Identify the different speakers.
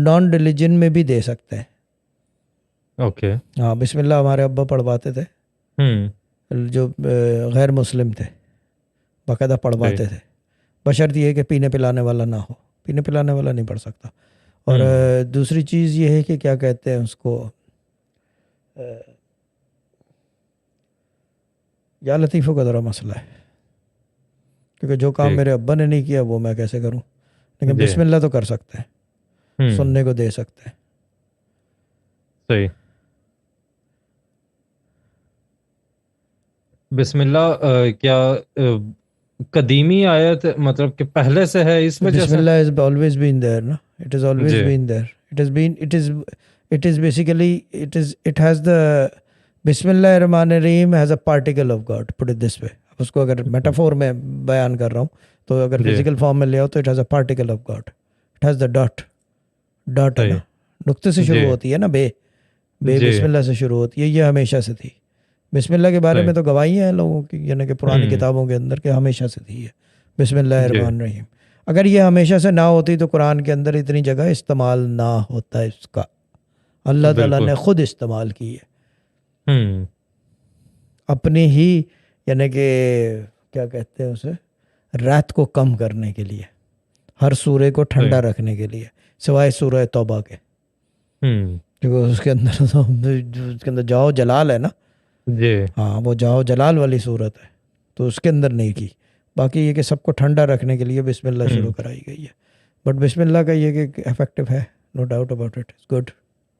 Speaker 1: Naan religion میں بھی دے سکتے ہیں.
Speaker 2: اوکے.
Speaker 1: ہاں بسم اللہ ہمارے ابا پڑھواتے تھے, جو غیر مسلم تھے باقاعدہ پڑھواتے تھے, بشرط یہ کہ پینے پلانے والا نہ ہو. پینے پلانے والا نہیں پڑھ سکتا. اور دوسری چیز یہ ہے کہ کیا کہتے ہیں اس کو, یا لطیفوں کا ذرا مسئلہ ہے, کیونکہ جو کام میرے ابا نے نہیں کیا وہ میں کیسے کروں. لیکن بسم اللہ تو کر سکتے ہیں, سننے کو دے سکتے ہیں.
Speaker 2: صحیح. بسم اللہ کیا قدیمی آیت مطلب کہ پہلے سے ہے اس وجہ سے؟
Speaker 1: بسم اللہ has always been there, no? It has always been there. It is basically, it has the, Bismillah Rahman Rahim has a particle of God, put it this way. اب اس کو اگر میٹافور میں بیان کر رہا ہوں تو اگر فزیکل فارم میں لے آؤ تو it has a particle of God. It has the dot ہے نا, نقطے سے شروع ہوتی ہے نا, بے بسم اللہ سے شروع ہوتی ہے. یہ ہمیشہ سے تھی. بسم اللہ کے بارے میں تو گواہیاں ہیں لوگوں کی, یعنی کہ پرانی کتابوں کے اندر, کہ ہمیشہ سے تھی ہے بسم اللہ الرحمن الرحیم. اگر یہ ہمیشہ سے نہ ہوتی تو قرآن کے اندر اتنی جگہ استعمال نہ ہوتا اس کا. اللہ تعالیٰ نے خود استعمال کی ہے اپنی ہی, یعنی کہ کیا کہتے ہیں اسے, رات کو کم کرنے کے لیے, ہر سورے کو ٹھنڈا رکھنے کے لیے, سوائے سورہ توبہ کے, کیونکہ اس کے اندر جاؤ جلال ہے نا. ہاں وہ جاؤ جلال والی صورت ہے, تو اس کے اندر نہیں کی. باقی یہ کہ سب کو ٹھنڈا رکھنے کے لیے بسم اللہ شروع کرائی گئی ہے. بٹ بسم اللہ کا یہ کہ افیکٹو ہے, no doubt about it, is good.